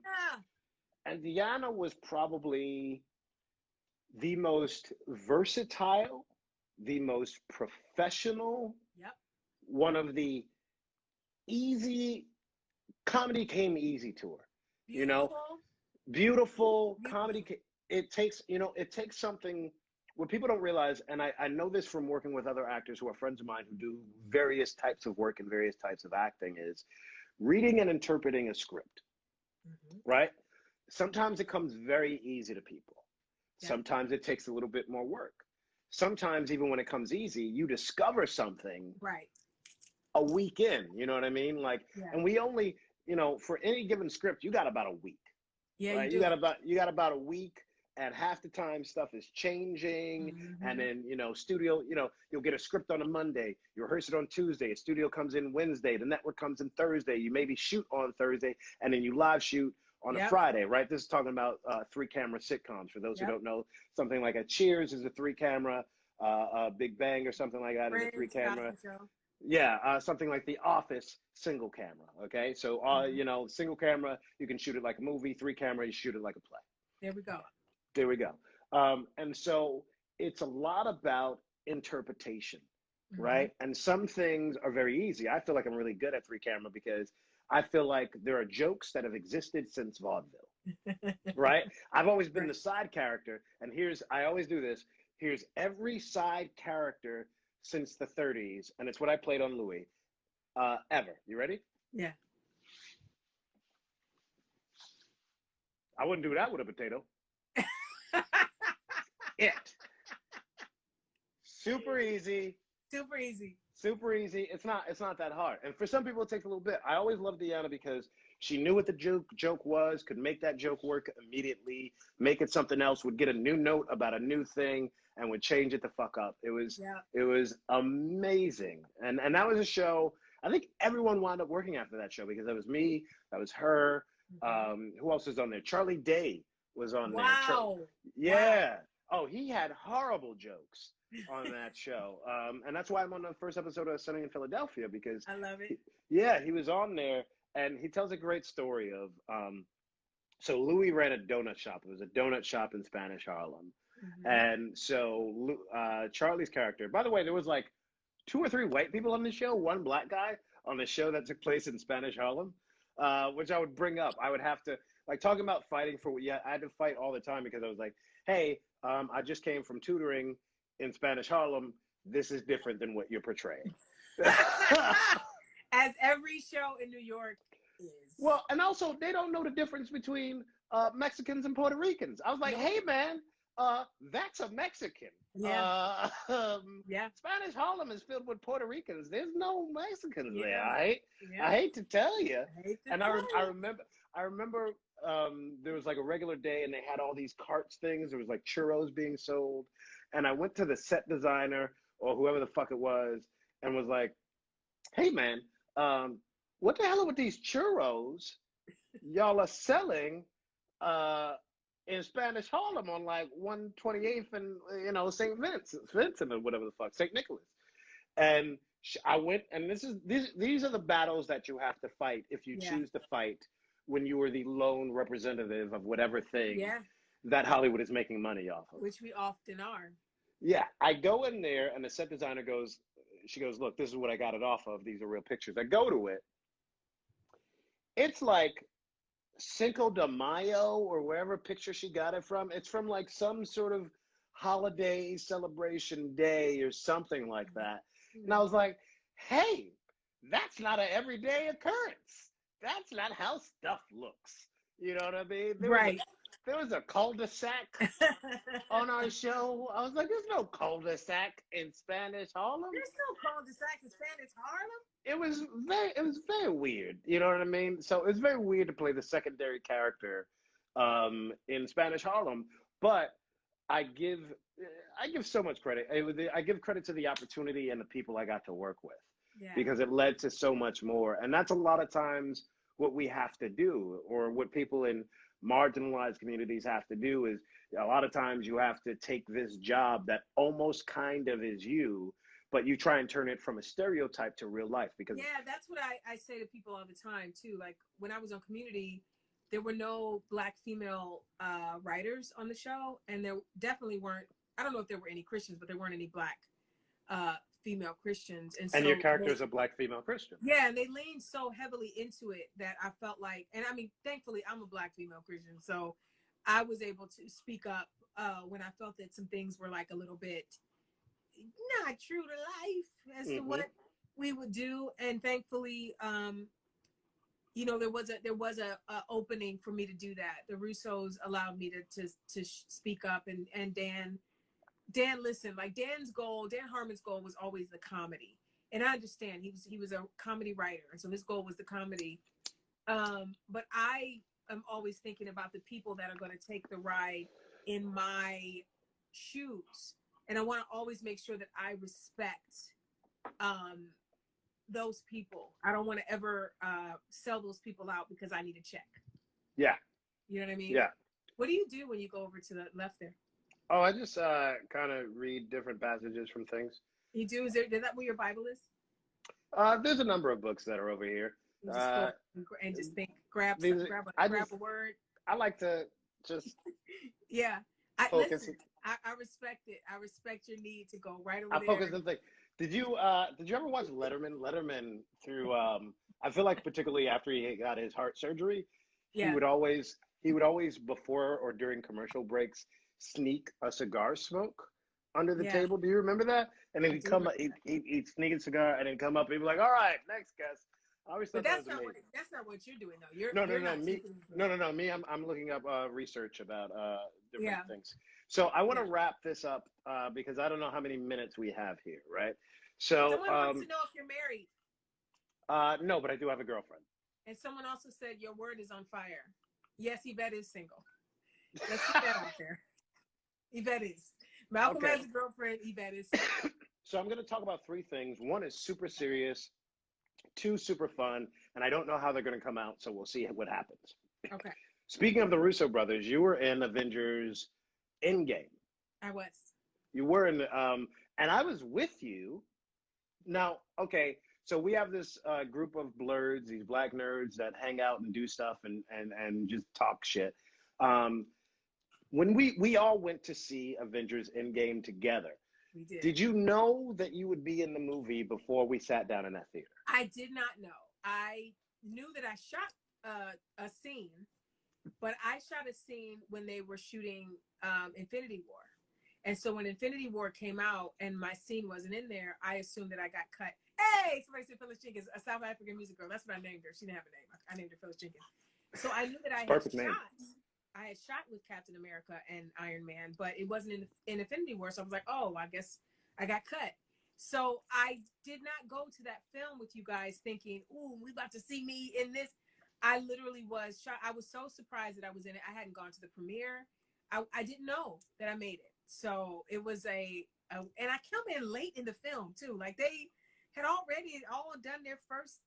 Deanna was probably the most versatile, the most professional, one of the easy, comedy came easy to her. Beautiful. You know, beautiful comedy. It takes something what people don't realize, and I know this from working with other actors who are friends of mine who do various types of work and various types of acting, is reading and interpreting a script, right? Sometimes it comes very easy to people. Sometimes it takes a little bit more work. Sometimes even when it comes easy, you discover something a week in, you know what I mean? Like, and we only, you know, for any given script, you got about a week. Yeah, right? You got about a week, and half the time stuff is changing. And then, you know, studio, you know, you'll get a script on a Monday, you rehearse it on Tuesday, a studio comes in Wednesday, the network comes in Thursday, you maybe shoot on Thursday, and then you live shoot on a Friday, right? This is talking about 3-camera sitcoms. For those who don't know, something like a Cheers is a 3-camera, Big Bang or something like that is a 3-camera. Yeah, something like The Office, single camera. Okay, so you know, single camera, you can shoot it like a movie. 3-camera, you shoot it like a play. There we go. There we go. And so it's a lot about interpretation, right? And some things are very easy. I feel like I'm really good at 3-camera because I feel like there are jokes that have existed since vaudeville, right? I've always been the side character, and I always do this. Here's every side character since the 30s, and it's what I played on Louis, ever. You ready? Yeah. I wouldn't do that with a potato. Super easy. Super easy. Super easy. It's not that hard. And for some people, it takes a little bit. I always loved Deanna because she knew what the joke was, could make that joke work immediately, make it something else, would get a new note about a new thing, and would change it the fuck up. It was amazing. And that was a show. I think everyone wound up working after that show because that was me, that was her. Who else was on there? Charlie Day was on there. Wow. Yeah. Oh, he had horrible jokes on that show. And that's why I'm on the first episode of Sunny in Philadelphia, because I love it. He was on there, and he tells a great story of so Louis ran a donut shop. It was a donut shop in Spanish Harlem. And so Charlie's character, by the way, there was like 2 or 3 white people on the show, 1 black guy on the show that took place in Spanish Harlem, which I would bring up. I would have to, like, talking about fighting for, I had to fight all the time because I was like, hey, I just came from tutoring in Spanish Harlem. This is different than what you're portraying. As every show in New York is. Well, and also they don't know the difference between Mexicans and Puerto Ricans. I was like, hey man, that's a Mexican. Spanish Harlem is filled with Puerto Ricans. There's no Mexicans there. I hate to tell you. I remember there was like a regular day and they had all these carts things. There was like churros being sold. And I went to the set designer or whoever the fuck it was and was like, hey man, what the hell are with these churros y'all are selling uh, in Spanish Harlem on like 128th and Vincent or whatever the fuck, St. Nicholas. And I went, and these are the battles that you have to fight if you Yeah. choose to fight when you are the lone representative of whatever thing Yeah. that Hollywood is making money off of. Which we often are. Yeah, I go in there, and the set designer goes, she goes, look, this is what I got it off of. These are real pictures. I go to it. It's like Cinco de Mayo or wherever picture she got it from. It's from like some sort of holiday celebration day or something like that. And I was like, hey, that's not an everyday occurrence. That's not how stuff looks. You know what I mean? Right. There was a cul-de-sac on our show. I was like, there's no cul-de-sac in Spanish Harlem. There's no cul-de-sac in Spanish Harlem. It was very weird. You know what I mean? So it's very weird to play the secondary character in Spanish Harlem, but I give so much credit. I give credit to the opportunity and the people I got to work with, because it led to so much more. And that's a lot of times what we have to do, or what people in marginalized communities have to do, is a lot of times you have to take this job that almost kind of is you, but you try and turn it from a stereotype to real life. Because that's what I say to people all the time too. Like when I was on Community, there were no Black female writers on the show, and there definitely weren't. I don't know if there were any Christians, but there weren't any Black female Christians. And so your character is a Black female Christian. Yeah, and they leaned so heavily into it that I felt like, and I mean, thankfully, I'm a Black female Christian, so I was able to speak up when I felt that some things were like a little bit not true to life as to what we would do. And thankfully, there was a opening for me to do that. The Russos allowed me to speak up, and Dan listened. Like Dan Harmon's goal was always the comedy, and I understand he was a comedy writer, and so his goal was the comedy. But I am always thinking about the people that are going to take the ride in my shoes. And I want to always make sure that I respect those people. I don't want to ever sell those people out because I need a check. Yeah. You know what I mean? Yeah. What do you do when you go over to the left there? Oh, I just kind of read different passages from things. You do? Is that where your Bible is? There's a number of books that are over here. You just go and just think, grab a word. I like to just Listen, I respect it. I respect your need to go right over there. I focus on things. Did you ever watch Letterman? Letterman through I feel like particularly after he got his heart surgery, he would always before or during commercial breaks sneak a cigar smoke under the table. Do you remember that? And then he'd sneak a cigar and then come up and he'd be like, "All right, next guest." I always thought that was amazing. That's not what you're doing though. You're Me. I'm looking up research about different things. So I want to wrap this up because I don't know how many minutes we have here, right? So someone wants to know if you're married. No, but I do have a girlfriend. And someone also said your word is on fire. Yes, Yvette is single. Let's put that out there. Yvette is. Malcolm has a girlfriend. Yvette is single. So I'm going to talk about three things. One is super serious. Two, super fun. And I don't know how they're going to come out, so we'll see what happens. Okay. Speaking of the Russo brothers, you were in Avengers Endgame. I was. You were in, and I was with you. Now, okay, so we have this group of Blerds, these Black nerds that hang out and do stuff and just talk shit. When we all went to see Avengers Endgame together, we did. Did you know that you would be in the movie before we sat down in that theater? I did not know. I knew that I shot a scene, but I shot a scene when they were shooting Infinity War. And so when Infinity War came out and my scene wasn't in there, I assumed that I got cut. Hey, somebody said Phyllis Jenkins, a South African music girl. That's what I named her. She didn't have a name. I named her Phyllis Jenkins. So I knew that I had shot with Captain America and Iron Man, but it wasn't in Infinity War. So I was like, oh, I guess I got cut. So I did not go to that film with you guys thinking, ooh, we about to see me in this. I literally was shocked. I was so surprised that I was in it. I hadn't gone to the premiere. I didn't know that I made it. So it was and I come in late in the film too. Like had already all done their first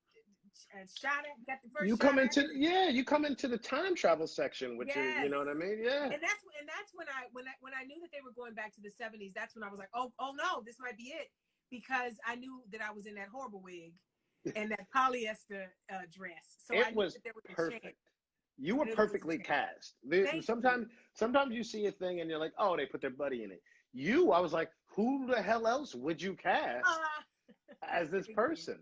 shot at, got the first You shot come at into it. you come into the time travel section, which is, you Yes. know what I mean? Yeah. And that's when I knew that they were going back to the 70s. That's when I was like, oh no, this might be it, because I knew that I was in that horrible wig and that polyester dress. So I It knew was that there was a perfect. chance. You were I knew there was a perfectly chance. cast. Thank Sometimes you. sometimes you see a thing and you're like, oh, they put their buddy in it. I was like, who the hell else would you cast as this Thank you. person?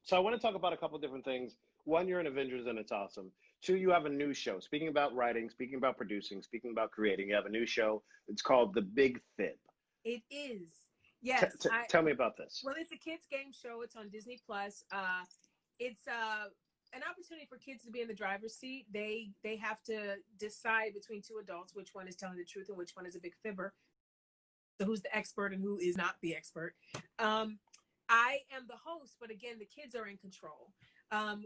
So I want to talk about a couple different things. One, you're in Avengers and it's awesome. Two, you have a new show. Speaking about writing, speaking about producing, speaking about creating, you have a new show. It's called The Big Fib. It is. Yes. Tell me about this. Well, it's a kids game show. It's on Disney Plus. It's an opportunity for kids to be in the driver's seat. They have to decide between two adults which one is telling the truth and which one is a big fibber. So who's the expert and who is not the expert? I am the host, but again, the kids are in control.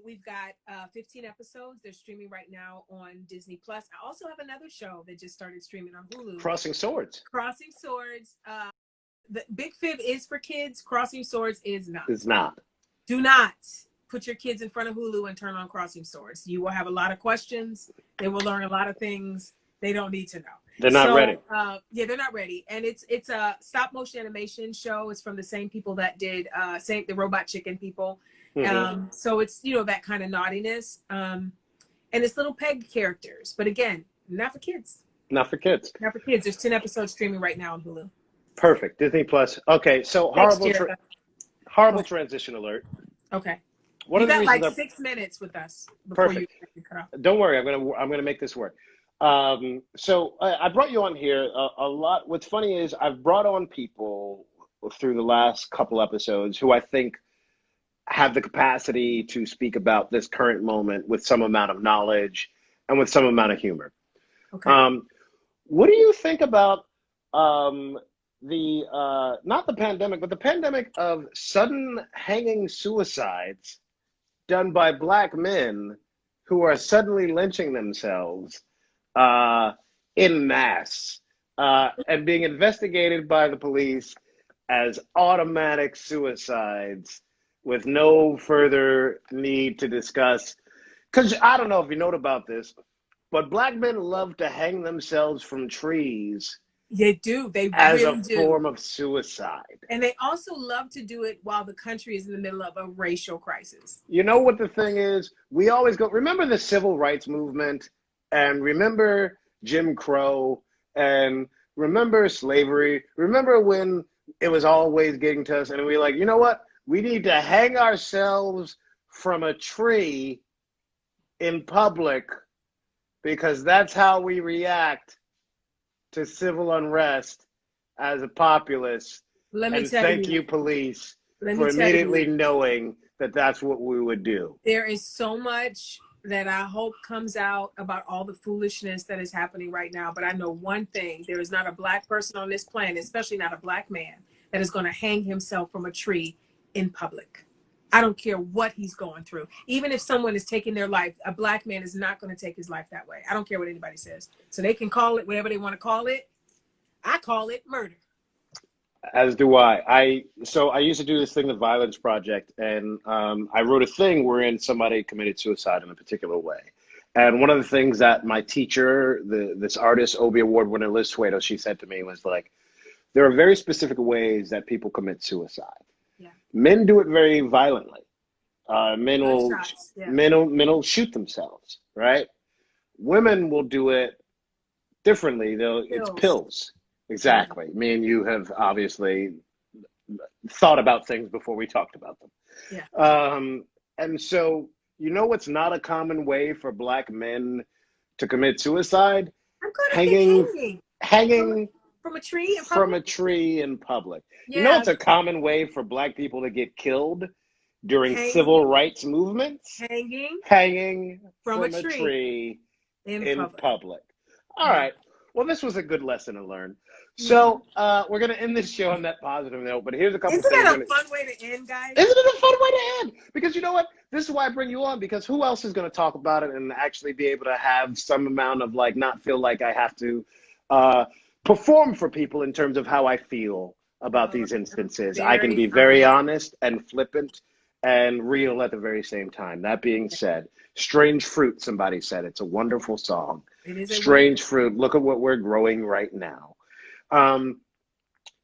We've got 15 episodes. They're streaming right now on Disney Plus. I also have another show that just started streaming on Hulu. Crossing Swords. Crossing Swords. The Big Fib is for kids. Crossing Swords is not. It's not. Do not put your kids in front of Hulu and turn on Crossing Swords. You will have a lot of questions. They will learn a lot of things they don't need to know. They're not ready. Yeah, they're not ready. And it's a stop motion animation show. It's from the same people that did the Robot Chicken people. Mm-hmm. So it's, that kind of naughtiness. And it's little peg characters. But again, not for kids. Not for kids. Not for kids. There's 10 episodes streaming right now on Hulu. Perfect. Disney Plus. Okay, so horrible transition alert. Okay. You got like 6 minutes with us before Perfect. You cut off. Don't worry, I'm gonna make this work. So I brought you on here a lot. What's funny is I've brought on people through the last couple episodes who I think have the capacity to speak about this current moment with some amount of knowledge and with some amount of humor. Okay. What do you think about not the pandemic, but the pandemic of sudden hanging suicides done by Black men who are suddenly lynching themselves in mass and being investigated by the police as automatic suicides with no further need to discuss? Because I don't know if you know about this, but Black men love to hang themselves from trees. They do. They as really a do. form of suicide. And they also love to do it while the country is in the middle of a racial crisis. You know what the thing is? We always go, remember the civil rights movement, and remember Jim Crow, and remember slavery. Remember when it was always getting to us, and we were like, you know what? We need to hang ourselves from a tree in public because that's how we react to civil unrest as a populace. And thank you, police, for immediately knowing that that's what we would do. There is so much that I hope comes out about all the foolishness that is happening right now. But I know one thing, there is not a Black person on this planet, especially not a Black man, that is going to hang himself from a tree in public. I don't care what he's going through. Even if someone is taking their life, a Black man is not going to take his life that way. I don't care what anybody says. So they can call it whatever they want to call it. I call it murder. As do I. So I used to do this thing, the Violence Project, and I wrote a thing wherein somebody committed suicide in a particular way. And one of the things that my teacher, this artist, Obie Award winner Liz Suedo, she said to me was like, there are very specific ways that people commit suicide. Yeah. Men do it very violently. Men will shoot themselves, right? Women will do it differently. It's pills. Exactly. Me and you have obviously thought about things before we talked about them. Yeah. And so, you know what's not a common way for Black men to commit suicide? Hanging from a tree in public. From a tree in public. Yeah. You know what's a common way for Black people to get killed during civil rights movements? Hanging from a tree in public. All right. Well, this was a good lesson to learn. So we're going to end this show on that positive note, but here's a couple things. Isn't that a fun way to end, guys? Isn't it a fun way to end? Because you know what? This is why I bring you on, because who else is going to talk about it and actually be able to have some amount of not feel like I have to perform for people in terms of how I feel about these instances. I can be very honest and flippant and real at the very same time. That being said, Strange Fruit, somebody said, it's a wonderful song. It is Strange Fruit, look at what we're growing right now.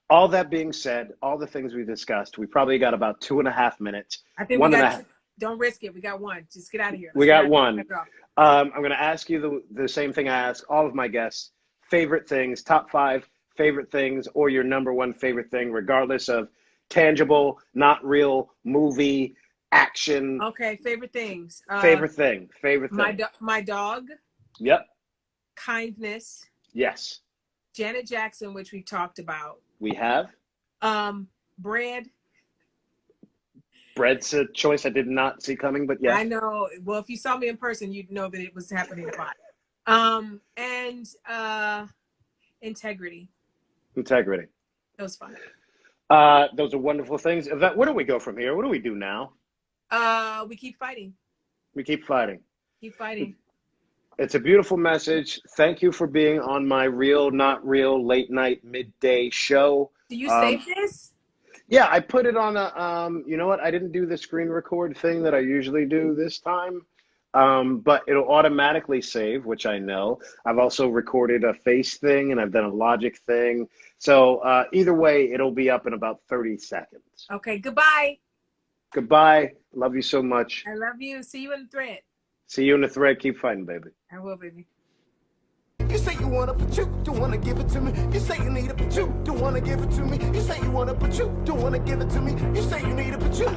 All that being said, all the things we discussed, we probably got about 2.5 minutes. I think we got, don't risk it. We got one. Just get out of here. We got one. I'm going to ask you the same thing I ask all of my guests. Favorite things, top 5 favorite things, or your number 1 favorite thing, regardless of tangible, not real, movie, action. Okay, favorite things. Favorite thing. My dog. Yep. Kindness. Yes. Janet Jackson, which we talked about. We have. Bread. Bread's a choice I did not see coming, but yes. I know. Well, if you saw me in person, you'd know that it was happening a lot. And integrity. Integrity. That was fun. Those are wonderful things. Yvette, where do we go from here? What do we do now? We keep fighting. We keep fighting. Keep fighting. It's a beautiful message. Thank you for being on my real, not real, late night, midday show. Do you save this? Yeah, I put it on a, you know what? I didn't do the screen record thing that I usually do this time. But it'll automatically save, which I know. I've also recorded a face thing and I've done a Logic thing. So either way, it'll be up in about 30 seconds. Okay, goodbye. Goodbye. Love you so much. I love you. See you in the thread. See you in the thread. Keep fighting, baby. I will, baby. You say you want it, but you don't want to give it to me. You say you need it, but you don't want to give it to me. You say you want it, but you don't want to give it to me. You say you need it, but you